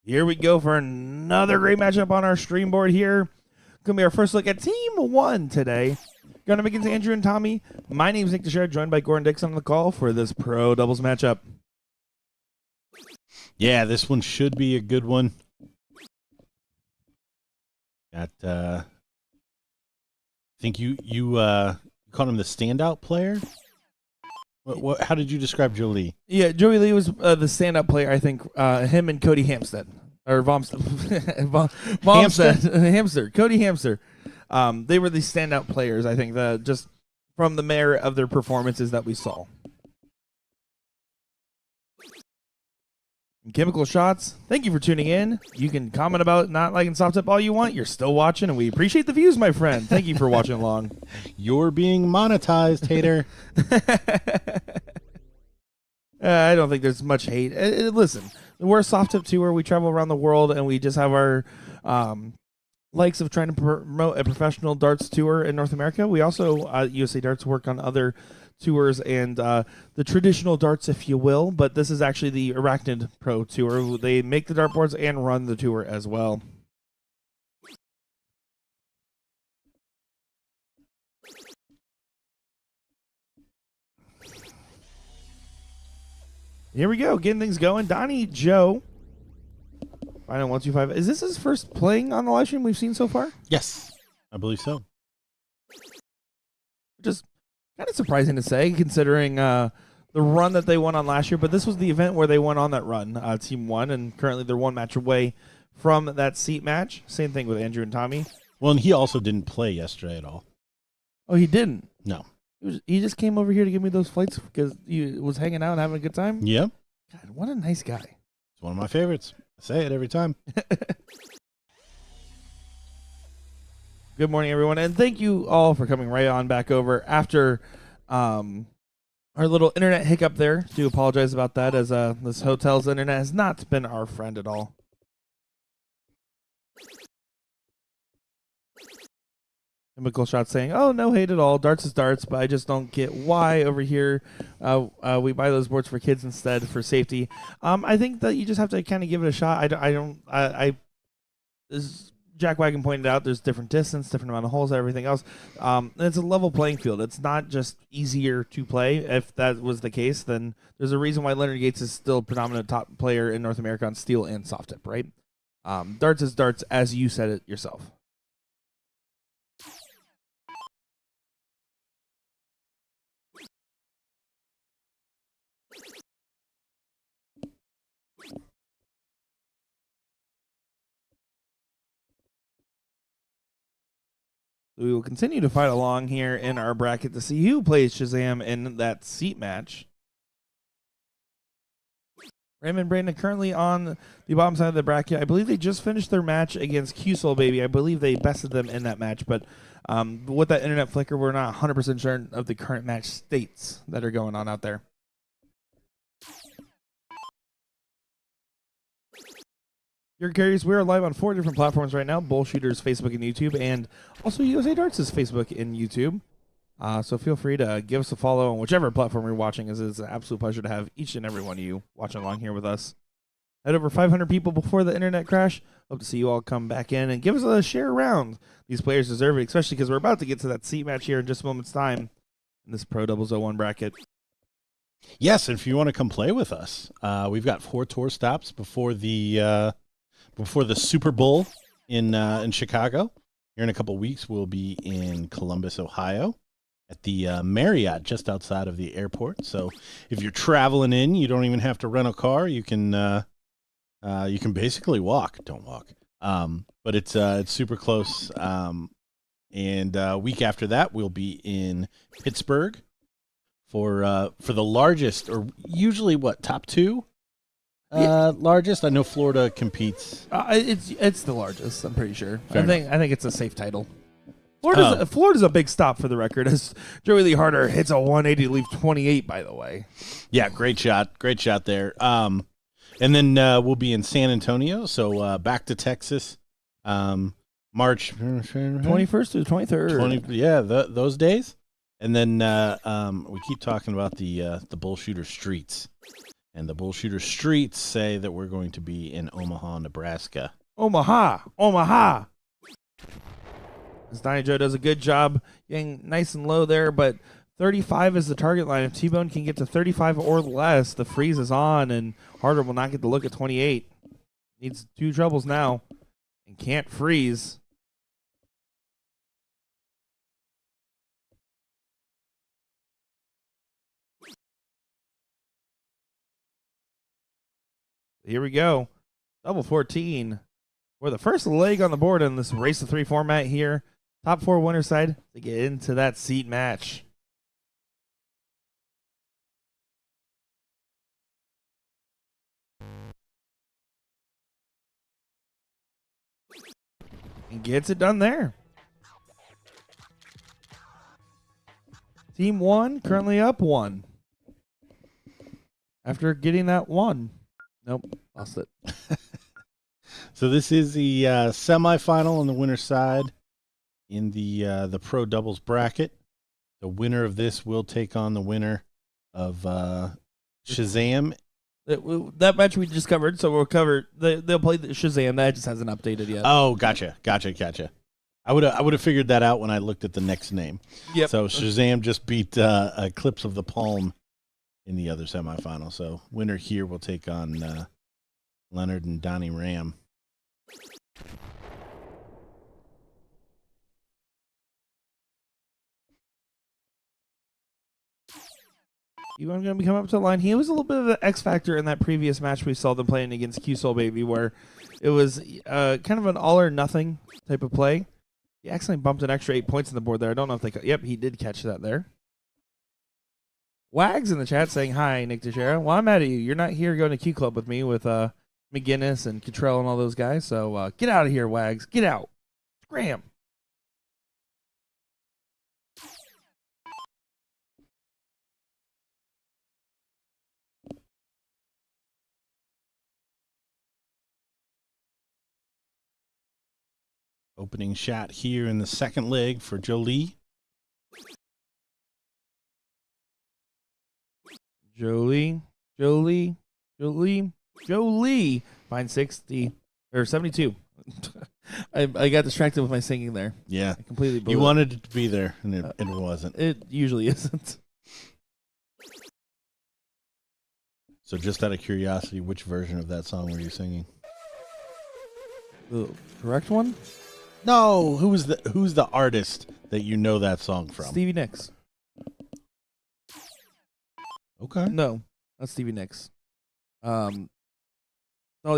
Here we go for another great matchup on our stream board here. Going to be our first look at Team 1 today. Going to be against Andrew and Tommy. My name is Nick Teixeira, joined by Gordon Dixon on the call for this pro doubles matchup. Yeah, this one should be a good one. Got, I think you called him the standout player. How did you describe Jolie? Yeah, Joey Lee was the standout player. I think him and Cody Hampstead or Hamster, Cody Hamster. They were the standout players. I think just from the merit of their performances that we saw. Chemical Shots, thank you for tuning in. You can comment about not liking Soft Tip all you want. You're still watching, and we appreciate the views, my friend. Thank you for watching along. You're being monetized, hater. I don't think there's much hate. Listen, we're a Soft Tip tour. We travel around the world, and we just have our likes of trying to promote a professional darts tour in North America. We also, USA Darts, work on other tours and the traditional darts, if you will, but this is actually the Arachnid Pro Tour. They make the dartboards and run the tour as well. Here we go, getting things going. Donnie Joe, Final 125. Is this his first playing on the live stream we've seen so far? Yes, I believe so. Just kind of surprising to say, considering the run that they won on last year. But this was the event where they went on that run, Team 1, and currently they're one match away from that seat match. Same thing with Andrew and Tommy. Well, and he also didn't play yesterday at all. Oh, he didn't? No. He just came over here to give me those flights because he was hanging out and having a good time? Yep. God, what a nice guy. It's one of my favorites. I say it every time. Good morning, everyone, and thank you all for coming right on back over after our little internet hiccup there. Do apologize about that, as this hotel's internet has not been our friend at all. Chemical Shot saying, "Oh, no hate at all. Darts is darts, but I just don't get why over here we buy those boards for kids instead for safety." I think that you just have to kind of give it a shot. As Jack Wagon pointed out, there's different distance, different amount of holes, everything else. It's a level playing field. It's not just easier to play. If that was the case, then there's a reason why Leonard Gates is still predominant top player in North America on steel and soft tip, right? Darts is darts, as you said it yourself. We will continue to fight along here in our bracket to see who plays Shazam in that seat match. Raymond and Brandon currently on the bottom side of the bracket. I believe they just finished their match against Q-Soul Baby. I believe they bested them in that match, but with that internet flicker, we're not 100% sure of the current match states that are going on out there. You're curious, we are live on 4 different platforms right now: BullShooter's Facebook and YouTube, and also USA Darts' Facebook and YouTube. So feel free to give us a follow on whichever platform you're watching. It's an absolute pleasure to have each and every one of you watching along here with us. Had over 500 people before the internet crash. Hope to see you all come back in and give us a share around. These players deserve it, especially because we're about to get to that seat match here in just a moment's time in this Pro Doubles 01 bracket. Yes, and if you want to come play with us, we've got 4 tour stops before the Super Bowl in Chicago. Here in a couple weeks, we'll be in Columbus, Ohio, at the Marriott just outside of the airport. So if you're traveling in, you don't even have to rent a car. You can basically walk. Don't walk. But it's super close. And a week after that, we'll be in Pittsburgh for the largest, or usually top 2. Largest. I know Florida competes. It's the largest, I'm pretty sure. Fair I think it's a safe title. Florida's a big stop for the record, as Joey Lee Harder hits a 180 to leave 28, by the way. Yeah, great shot there. And then we'll be in San Antonio, so back to Texas, March 21st to the 23rd. Those days. And then we keep talking about the BullShooter Streets. And the BullShooter streets say that we're going to be in Omaha, Nebraska. Omaha, Omaha. As Donnie Joe does a good job getting nice and low there, but 35 is the target line. If T-Bone can get to 35 or less, the freeze is on, and Harder will not get the look at 28. Needs 2 troubles now and can't freeze. Here we go. Double 14 for the first leg on the board in this race to 3 format here. Top 4 winner side to get into that seat match. And gets it done there. Team 1 currently up 1. After getting that 1. Nope, lost it. So this is the semifinal on the winner's side in the pro doubles bracket. The winner of this will take on the winner of Shazam. That match we just covered, so we'll cover. They'll play the Shazam. That just hasn't updated yet. Oh, gotcha. I would have figured that out when I looked at the next name. Yep. So Shazam just beat Eclipse of the Palm in the other semifinal. So winner here will take on Leonard and Donnie Ram. You want to come up to the line. He was a little bit of an X factor in that previous match we saw them playing against Q-Soul Baby, where it was kind of an all or nothing type of play. He accidentally bumped an extra 8 points on the board there. I don't know if they. Yep, he did catch that there. Wags in the chat saying, "Hi, Nick Teixeira. Well, I'm mad at you. You're not here going to Q Club with me with McGinnis and Cottrell and all those guys. So get out of here, Wags. Get out. Scram." Opening shot here in the second leg for Jolie. Jolie finds 60 or 72. I got distracted with my singing there. Yeah, I completely blew you it. wanted it to be there, and it wasn't. It usually isn't. So, just out of curiosity, which version of that song were you singing? The correct one? No, who's the artist that you know that song from? Stevie Nicks. Okay. No, not Stevie Nicks. Dolly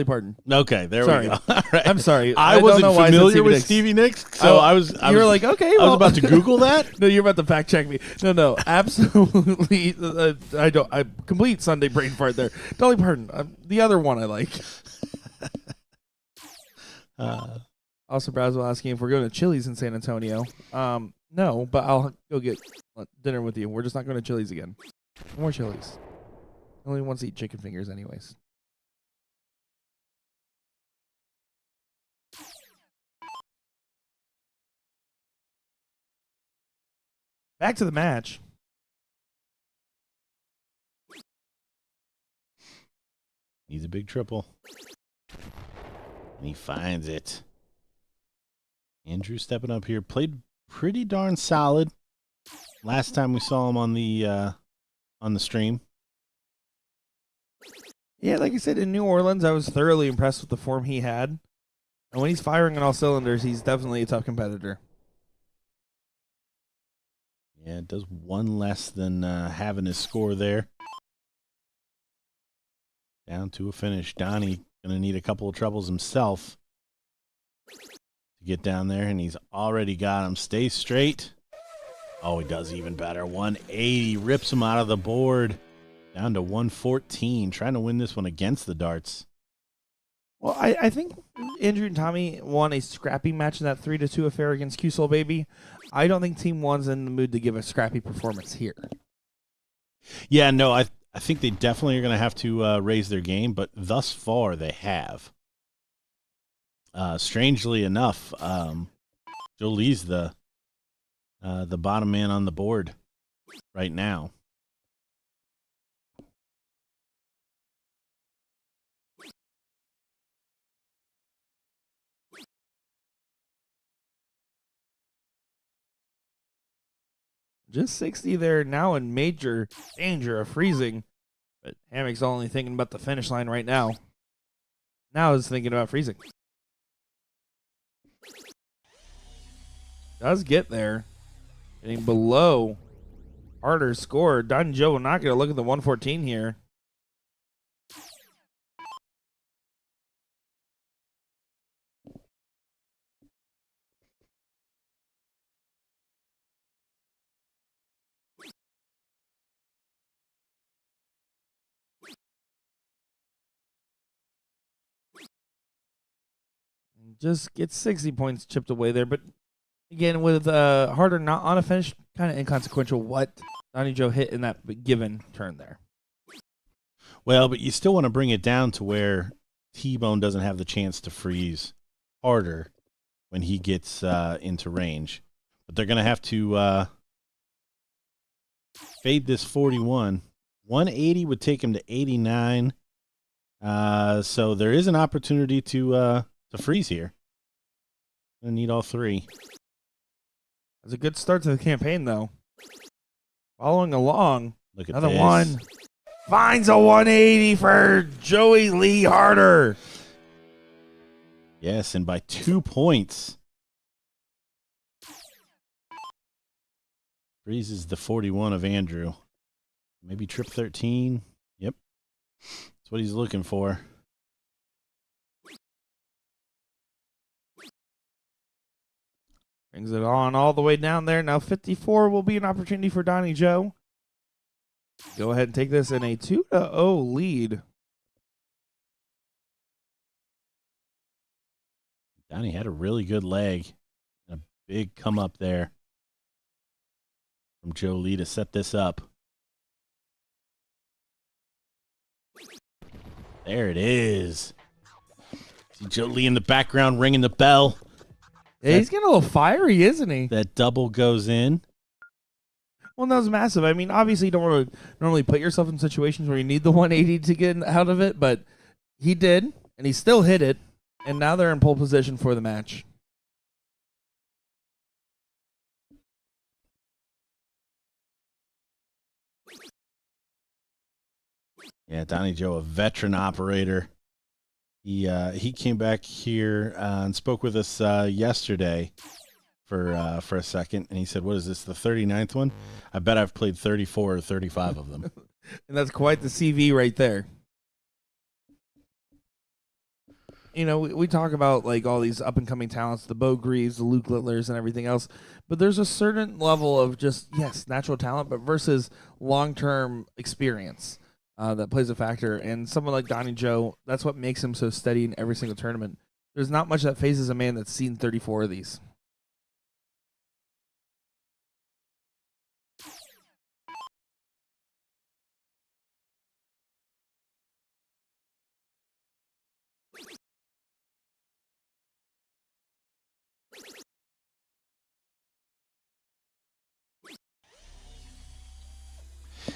Parton. Okay, there Sorry. we go. All right. I'm sorry. I don't wasn't know why I said familiar with Nicks. Stevie Nicks, so I was like, okay, I was about to Google that. No, you're about to fact check me. No, absolutely. I complete Sunday brain fart there. Dolly Parton. The other one I like. Also, Braswell asking if we're going to Chili's in San Antonio. No, but I'll go get dinner with you. We're just not going to Chili's again. No more Chili's. Only wants to eat chicken fingers, anyways. Back to the match. He's a big triple. And he finds it. Andrew stepping up here. Played pretty darn solid last time we saw him on the stream. Yeah, like I said, in New Orleans, I was thoroughly impressed with the form he had. And when he's firing on all cylinders, he's definitely a tough competitor. Yeah, it does one less than having his score there. Down to a finish. Donnie going to need a couple of troubles himself to get down there, and he's already got him. Stay straight. Oh, he does even better. 180. Rips him out of the board. Down to 114. Trying to win this one against the darts. Well, I think Andrew and Tommy won a scrappy match in that 3-2 affair against Q-Soul Baby. I don't think Team 1's in the mood to give a scrappy performance here. Yeah, no, I think they definitely are going to have to raise their game, but thus far they have. Strangely enough, Jolie's the bottom man on the board right now. just 60 there, now in major danger of freezing. But Hammock's only thinking about the finish line right now. Now is thinking about freezing. Does get there. Getting below harder score. Don Joe will not get a look at the 114 here. Just gets 60 points chipped away there. But again, with harder not on a finish, kind of inconsequential what Donnie Joe hit in that given turn there. Well, but you still want to bring it down to where T-Bone doesn't have the chance to freeze harder when he gets into range. But they're going to have to fade this 41. 180 would take him to 89. So there is an opportunity to freeze here. Gonna need all three. That's a good start to the campaign, though. Following along, Look at another this. one. Finds a 180 for Joey Lee Harder. Yes, and by 2 points. Freezes the 41 of Andrew. Maybe trip 13. Yep. That's what he's looking for. Brings it on all the way down there. Now 54 will be an opportunity for Donnie Joe. Go ahead and take this in a 2-0 lead. Donnie had a really good leg. A big come up there from Joe Lee to set this up. There it is. See Joe Lee in the background ringing the bell. Yeah, he's getting a little fiery, isn't he? That double goes in. Well, that was massive. I mean, obviously, you don't want to normally put yourself in situations where you need the 180 to get out of it, but he did, and he still hit it, and now they're in pole position for the match. Yeah, Donnie Joe, a veteran operator. He came back here and spoke with us yesterday for a second, and he said, "What is this, the 39th one? I bet I've played 34 or 35 of them." And that's quite the CV right there. You know, we talk about like all these up and coming talents, the Bo Greaves, the Luke Littlers, and everything else, but there's a certain level of just natural talent, but versus long term experience. That plays a factor, and someone like Donnie Joe, that's what makes him so steady in every single tournament. There's not much that phases a man that's seen 34 of these.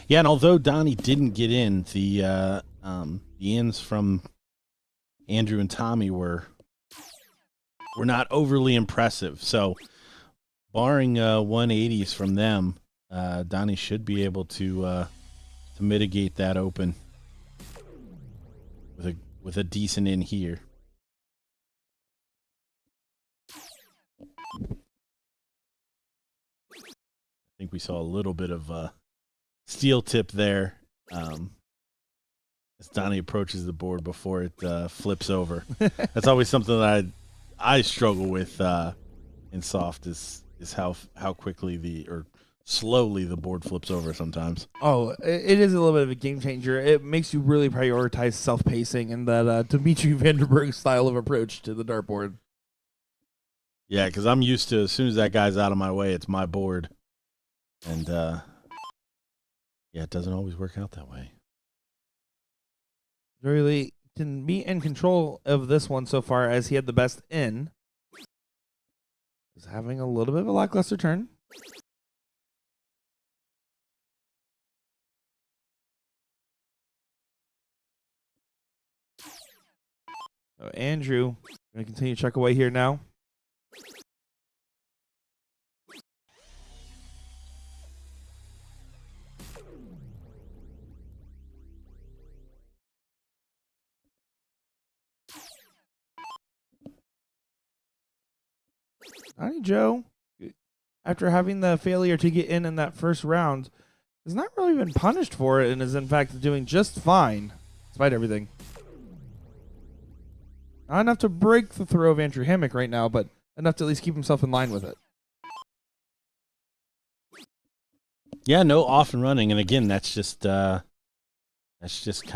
Yeah, and although Donnie didn't get in, the ins from Andrew and Tommy were not overly impressive. So, barring 180s from them, Donnie should be able to mitigate that open with a decent in here. I think we saw a little bit of steel tip there as Donnie approaches the board before it flips over. That's always something that I struggle with in soft is how quickly or slowly the board flips over sometimes. Oh, it is a little bit of a game changer. It makes you really prioritize self-pacing and that Dimitri Vandenberg style of approach to the dartboard. Yeah, because I'm used to as soon as that guy's out of my way, it's my board. And, yeah, it doesn't always work out that way. Joey Lee can be in control of this one so far as he had the best in. He's having a little bit of a lackluster turn. So Andrew going to continue to check away here now. Donnie Joe, after having the failure to get in that first round, has not really been punished for it and is in fact doing just fine, despite everything. Not enough to break the throw of Andrew Hammock right now, but enough to at least keep himself in line with it. Yeah, no off and running, and again, that's just kind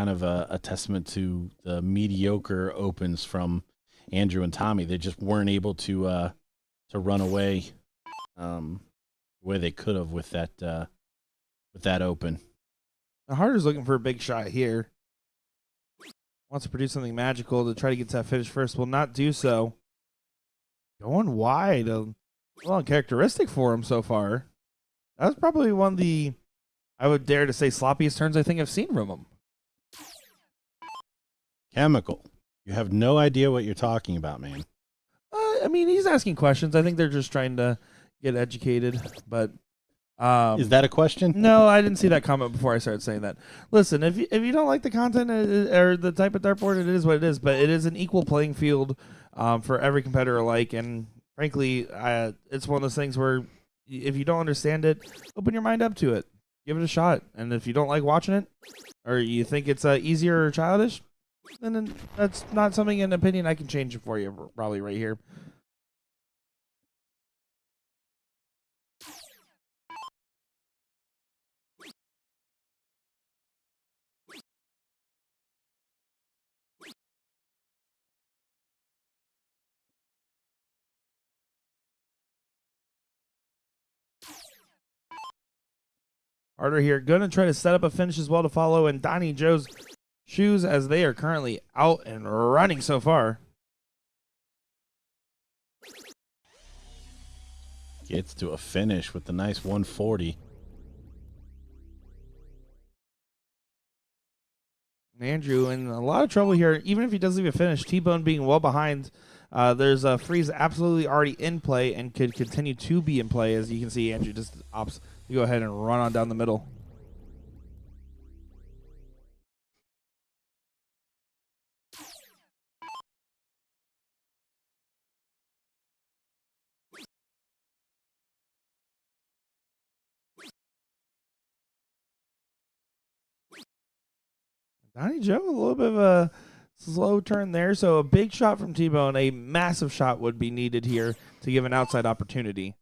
of a testament to the mediocre opens from Andrew and Tommy. They just weren't able to run away the way they could have with that open. Now Harder's looking for a big shot here. Wants to produce something magical to try to get to that finish first. Will not do so. Going wide. A uncharacteristic for him so far. That was probably one of the, I would dare to say, sloppiest turns I think I've seen from him. Chemical. You have no idea what you're talking about, man. I mean, he's asking questions. I think they're just trying to get educated. But is that a question? No, I didn't see that comment before I started saying that. Listen, if you don't like the content or the type of dartboard, it is what it is. But it is an equal playing field for every competitor alike. And frankly, it's one of those things where if you don't understand it, open your mind up to it. Give it a shot. And if you don't like watching it or you think it's easier or childish, then that's not something, an opinion I can change for you probably right here. Harder here. Going to try to set up a finish as well to follow in Donnie Joe's shoes as they are currently out and running so far. Gets to a finish with the nice 140. Andrew in a lot of trouble here. Even if he does leave a finish, T-Bone being well behind. There's a freeze absolutely already in play and could continue to be in play. As you can see, Andrew just opts to go ahead and run on down the middle. Donnie Joe, a little bit of a slow turn there. So a big shot from T-Bone, a massive shot would be needed here to give an outside opportunity.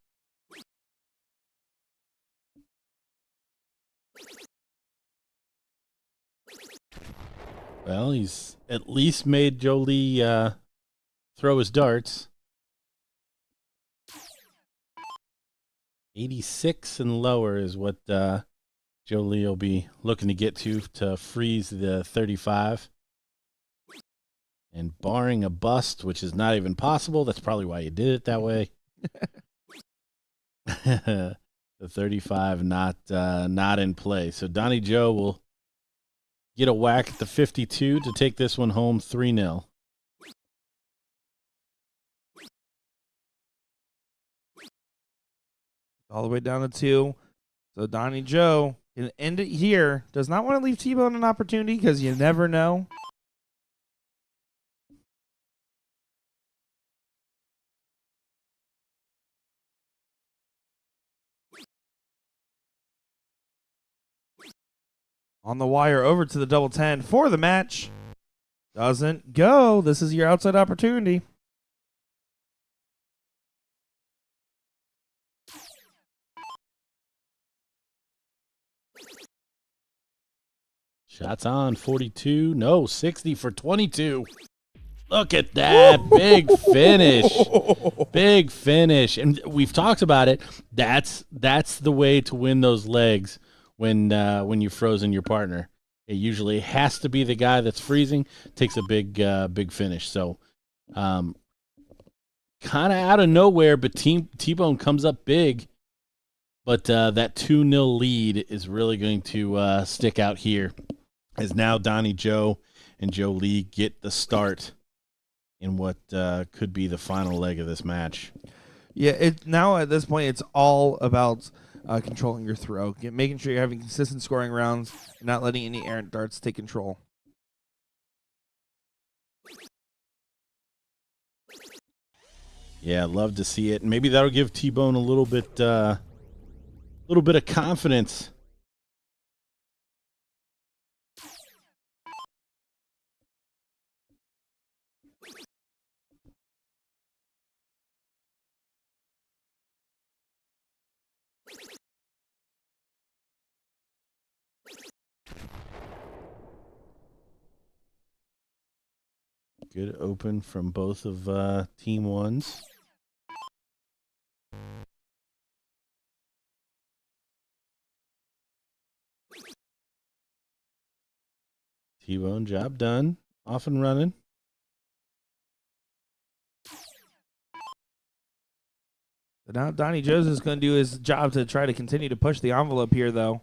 Well, he's at least made Jolie throw his darts. 86 and lower is what Jolie will be looking to get to freeze the 35. And barring a bust, which is not even possible, that's probably why you did it that way. The 35 not in play. So Donnie Joe will get a whack at the 52 to take this one home 3-0. All the way down to 2. So Donnie Joe can end it here. Does not want to leave T-Bone an opportunity because you never know. On the wire over to the double 10 for the match. Doesn't go. This is your outside opportunity. Shots on 42. No, 60 for 22. Look at that. Big finish. Big finish. And we've talked about it. That's the way to win those legs when you've frozen your partner. It usually has to be the guy that's freezing. Takes a big finish. So kind of out of nowhere, but T-Bone comes up big. But that 2-0 lead is really going to stick out here, as now Donnie Joe and Joe Lee get the start in what could be the final leg of this match. Yeah, now at this point, it's all about controlling your throw, making sure you're having consistent scoring rounds, and not letting any errant darts take control. Yeah, love to see it. And maybe that'll give T-Bone a little bit of confidence. Good open from both of team ones. T-Bone, job done. Off and running. So now Donnie Jones is going to do his job to try to continue to push the envelope here, though.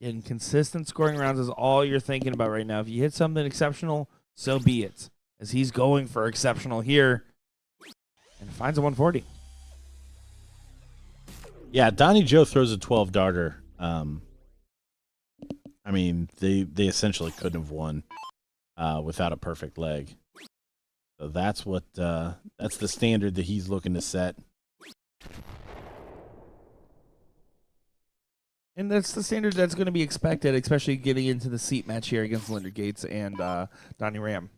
And consistent scoring rounds is all you're thinking about right now. If you hit something exceptional, so be it. As he's going for exceptional here and finds a 140. Yeah, Donnie Joe throws a 12 darter. I mean, they essentially couldn't have won without a perfect leg. So that's what that's the standard that he's looking to set. And that's the standard that's going to be expected, especially getting into the seat match here against Linder Gates and Donnie Ram.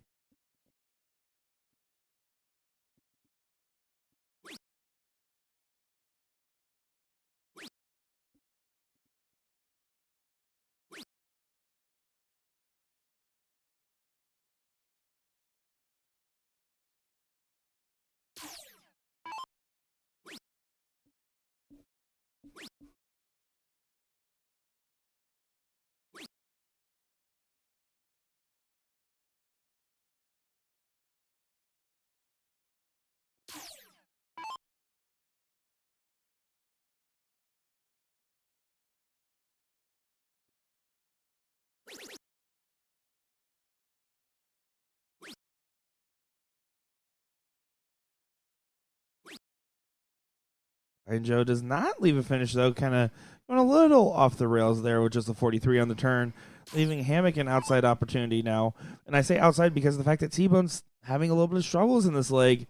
And Joe does not leave a finish, though, kind of going a little off the rails there with just a 43 on the turn, leaving Hammock an outside opportunity now. And I say outside because of the fact that T-Bone's having a little bit of struggles in this leg.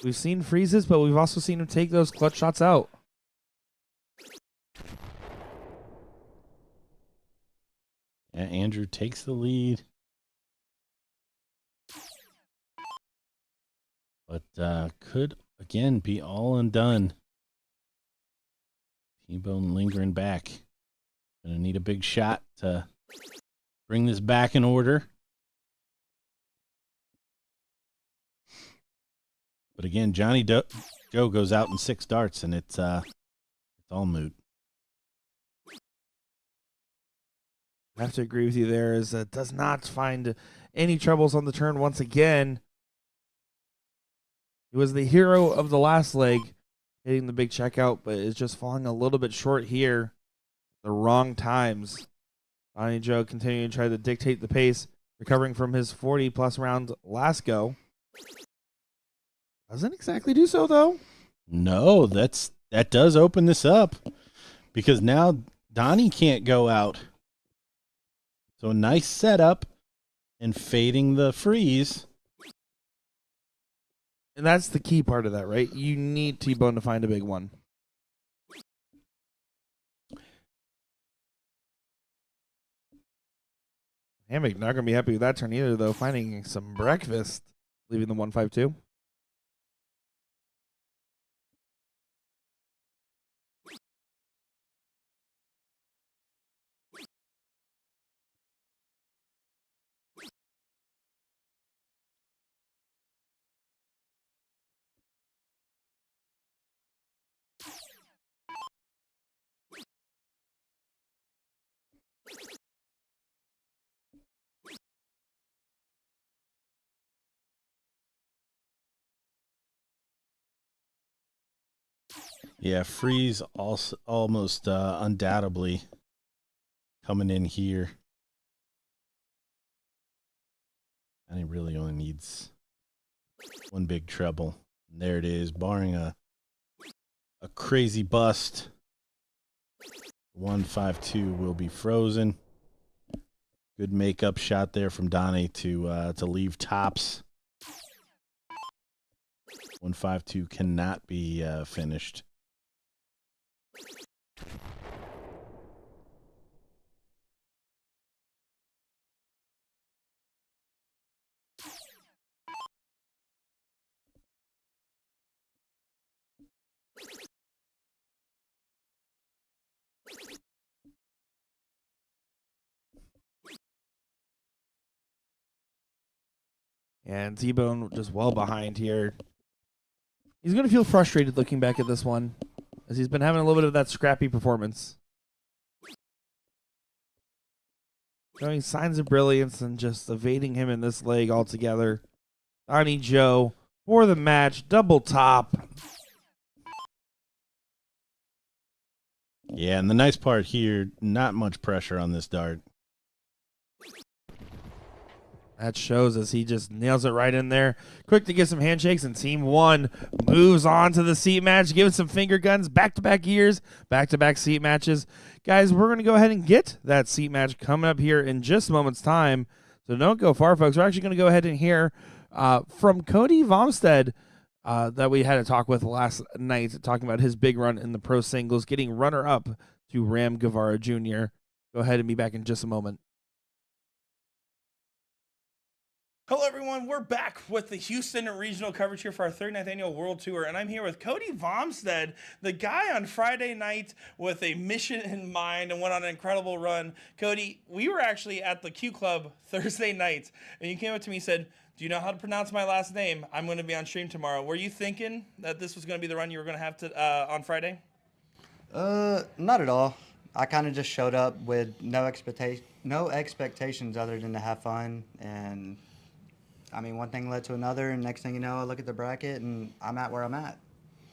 We've seen freezes, but we've also seen him take those clutch shots out. Yeah, Andrew takes the lead. But could, again, be all undone. T-Bone lingering back. Gonna need a big shot to bring this back in order. But again, Joe goes out in 6 darts, and it's all moot. I have to agree with you there, as does not find any troubles on the turn once again. He was the hero of the last leg, hitting the big checkout, but is just falling a little bit short here. The wrong times. Donnie Joe continuing to try to dictate the pace, recovering from his 40-plus round last go. Doesn't exactly do so, though. No, that does open this up, because now Donnie can't go out. So a nice setup and fading the freeze. And that's the key part of that, right? You need T-Bone to find a big one. Hammock not going to be happy with that turn either, though, finding some breakfast, leaving the 152. Yeah, freeze also almost undoubtedly coming in here. And he really only needs one big treble. And there it is, barring a crazy bust. 152 will be frozen. Good makeup shot there from Donnie to leave tops. 152 cannot be finished. And T-Bone just well behind here. He's going to feel frustrated looking back at this one, as he's been having a little bit of that scrappy performance. Showing signs of brilliance and just evading him in this leg altogether. Donnie Joe for the match, double top. Yeah, and the nice part here, not much pressure on this dart. That shows us he just nails it right in there. Quick to get some handshakes, and Team 1 moves on to the seat match, giving some finger guns, back-to-back years, back-to-back seat matches. Guys, we're going to go ahead and get that seat match coming up here in just a moment's time. So don't go far, folks. We're actually going to go ahead and hear from Cody Vomstead that we had a talk with last night, talking about his big run in the pro singles, getting runner-up to Ram Guevara Jr. Go ahead and be back in just a moment. Hello, everyone. We're back with the Houston regional coverage here for our 39th annual World Tour, and I'm here with Cody Vomstead, the guy on Friday night with a mission in mind and went on an incredible run. Cody, we were actually at the Q Club Thursday night, and you came up to me and said, "Do you know how to pronounce my last name? I'm going to be on stream tomorrow." Were you thinking that this was going to be the run you were going to have to on Friday? Not at all. I kind of just showed up with no expectations other than to have fun, and I mean, one thing led to another, and next thing you know, I look at the bracket, and I'm at where I'm at.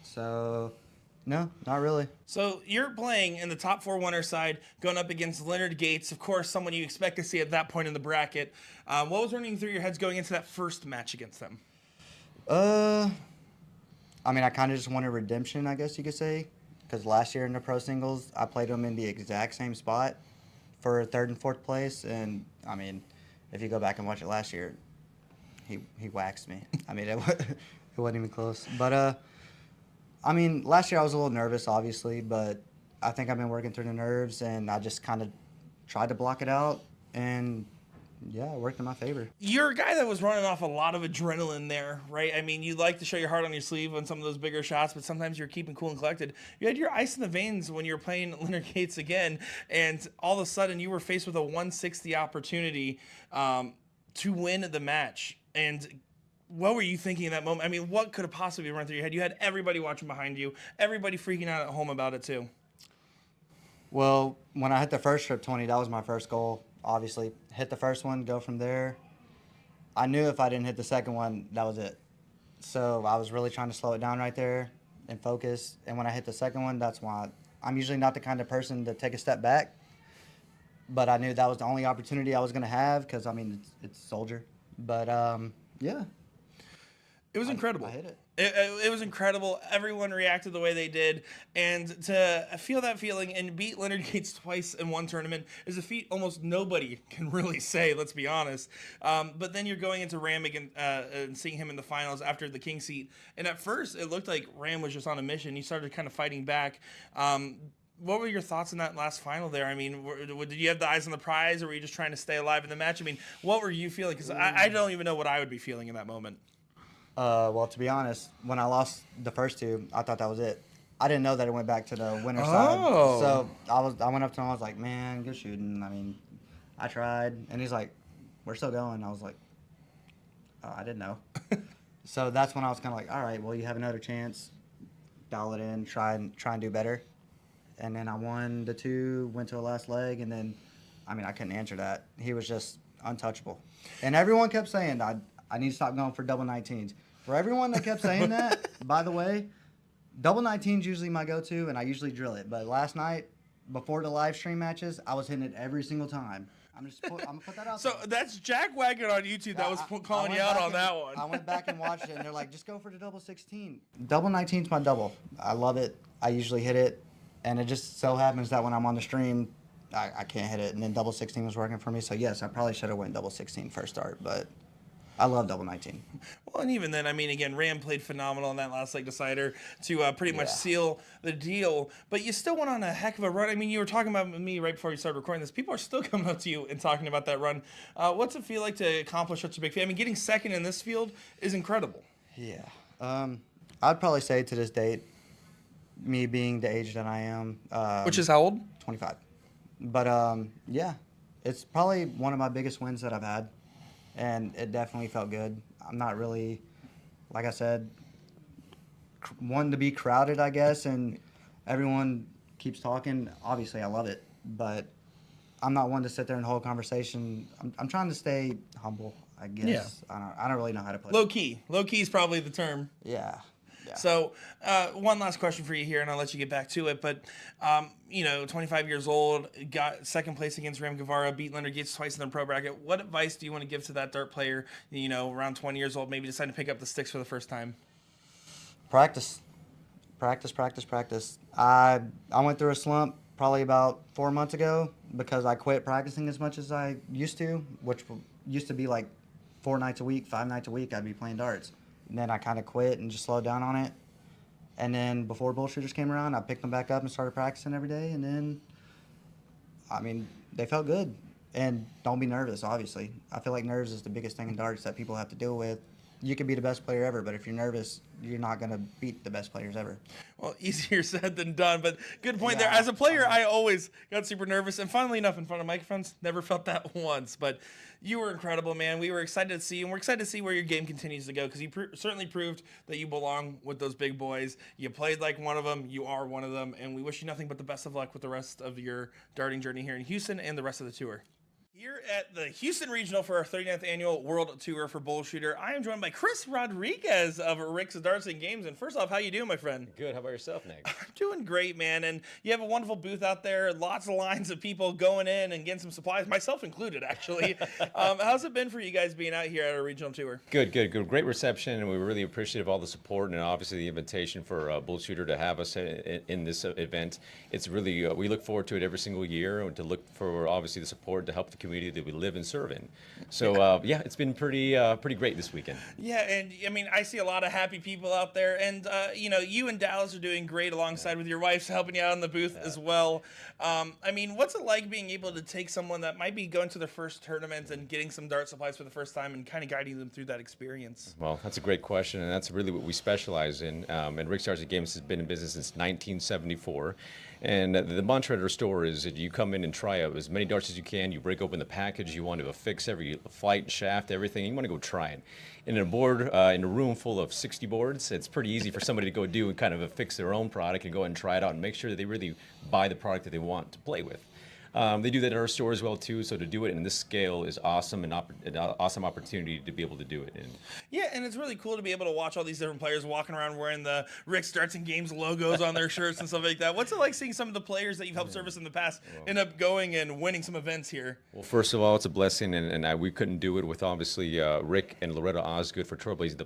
So, no, not really. So you're playing in the top 4 winner side, going up against Leonard Gates, of course, someone you expect to see at that point in the bracket. What was running through your heads going into that first match against them? I mean, I kind of just wanted redemption, I guess you could say, because last year in the pro singles, I played him in the exact same spot for 3rd and 4th place, and I mean, if you go back and watch it last year, he waxed me. I mean, it wasn't even close. But, I mean, last year I was a little nervous, obviously, but I think I've been working through the nerves, and I just kind of tried to block it out, and, yeah, it worked in my favor. You're a guy that was running off a lot of adrenaline there, right? I mean, you like to show your heart on your sleeve on some of those bigger shots, but sometimes you're keeping cool and collected. You had your ice in the veins when you were playing Leonard Gates again, and all of a sudden you were faced with a 160 opportunity to win the match. And what were you thinking in that moment? I mean, what could have possibly run through your head? You had everybody watching behind you, everybody freaking out at home about it too. Well, when I hit the first trip 20, that was my first goal, obviously. Hit the first one, go from there. I knew if I didn't hit the second one, that was it. So I was really trying to slow it down right there and focus. And when I hit the second one, that's why I'm usually not the kind of person to take a step back. But I knew that was the only opportunity I was going to have because, I mean, it's Soldier. But, yeah. It was incredible. I hit it. It was incredible. Everyone reacted the way they did. And to feel that feeling and beat Leonard Gates twice in one tournament is a feat almost nobody can really say, let's be honest. But then you're going into Ram again, and seeing him in the finals after the king seat. And at first, it looked like Ram was just on a mission. He started kind of fighting back. What were your thoughts in that last final there? I mean, did you have the eyes on the prize, or were you just trying to stay alive in the match? I mean, what were you feeling? Because I don't even know what I would be feeling in that moment. Well, to be honest, when I lost the first two, I thought that was it. I didn't know that it went back to the winner side. So I went up to him. I was like, "Man, good shooting." I mean, I tried, and he's like, "We're still going." I was like, "Oh, I didn't know." So that's when I was kind of like, "All right, well, you have another chance. Dial it in. Try and do better." And then I won the two, went to a last leg, and then, I mean, I couldn't answer that. He was just untouchable. And everyone kept saying, I need to stop going for double 19s. For everyone that kept saying that, by the way, double 19s usually my go-to, and I usually drill it. But last night, before the live stream matches, I was hitting it every single time. I'm gonna put that out So there. that's Jack Wagner on YouTube that was calling you out on that one. I went back and watched it, and they're like, just go for the double 16. Double 19's my double. I love it. I usually hit it, and it just so happens that when I'm on the stream, I can't hit it, and then double 16 was working for me. So, yes, I probably should have went double 16 first start, but I love double 19. Well, and even then, I mean, again, Ram played phenomenal in that last leg decider to pretty much Yeah. seal the deal. But you still went on a heck of a run. I mean, you were talking about me right before you started recording this. People are still coming up to you and talking about that run. What's it feel like to accomplish such a big feat? I mean, getting second in this field is incredible. Yeah. I'd probably say to this date, me being the age that I am, Which is how old? 25. But yeah, it's probably one of my biggest wins that I've had, and it definitely felt good. I'm not really, like I said, one to be crowded, I guess, and everyone keeps talking. Obviously, I love it, but I'm not one to sit there and hold conversation. I'm trying to stay humble, I guess. Yeah. I don't really know how to put Low it. key. Low key is probably the term. Yeah. Yeah. So, one last question for you here, and I'll let you get back to it. But, 25 years old, got second place against Ram Guevara, beat Leonard Gates twice in the pro bracket. What advice do you want to give to that dart player, around 20 years old, maybe deciding to pick up the sticks for the first time? Practice. I went through a slump probably about 4 months ago because I quit practicing as much as I used to, which used to be like 4 nights a week, 5 nights a week I'd be playing darts. And then I kind of quit and just slowed down on it. And then before BullShooters came around, I picked them back up and started practicing every day. And then, I mean, they felt good. And don't be nervous, obviously. I feel like nerves is the biggest thing in darts that people have to deal with. You can be the best player ever, but if you're nervous, you're not going to beat the best players ever. Well, easier said than done, but good point Yeah. there. As a player, I always got super nervous, and funnily enough, in front of microphones, never felt that once. But you were incredible, man. We were excited to see you, and we're excited to see where your game continues to go, because you certainly proved that you belong with those big boys. You played like one of them. You are one of them, and we wish you nothing but the best of luck with the rest of your darting journey here in Houston and the rest of the tour. Here at the Houston Regional for our 39th annual World Tour for BullShooter, I am joined by Chris Rodriguez of Rick's Darts and Games. And first off, how you doing, my friend? Good. How about yourself, Nick? I'm doing great, man. And you have a wonderful booth out there. Lots of lines of people going in and getting some supplies, myself included, actually. How's it been for you guys being out here at our regional tour? Good. Great reception, and we were really appreciative of all the support and obviously the invitation for BullShooter to have us in this event. It's really, we look forward to it every single year, and to look for obviously the support to help the community that we live and serve in. So yeah, it's been pretty great this weekend. Yeah, and I mean, I see a lot of happy people out there, and you and Dallas are doing great alongside with your wife, helping you out in the booth as well. I mean, what's it like being able to take someone that might be going to their first tournament and getting some dart supplies for the first time and kind of guiding them through that experience? Well, that's a great question, and that's really what we specialize in. And Rick's Darts and Games has been in business since 1974. And the mantra at our store is that you come in and try out as many darts as you can. You break open the package. You want to affix every flight, shaft, everything. You want to go try it. In a room full of 60 boards, it's pretty easy for somebody to go do and kind of affix their own product and go and try it out and make sure that they really buy the product that they want to play with. They do that at our store as well too. So to do it in this scale is awesome, and an awesome opportunity to be able to do it. And yeah, and it's really cool to be able to watch all these different players walking around wearing the Rick's Darts and Games logos on their shirts and stuff like that. What's it like seeing some of the players that you've helped service in the past end up going and winning some events here? Well, first of all, it's a blessing, and we couldn't do it with obviously Rick and Loretta Osgood for trailblazing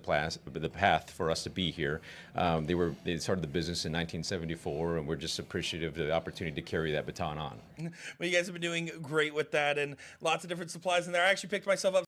the path for us to be here. They started the business in 1974, and we're just appreciative of the opportunity to carry that baton on. Well, you guys have been doing great with that, and lots of different supplies in there. I actually picked myself up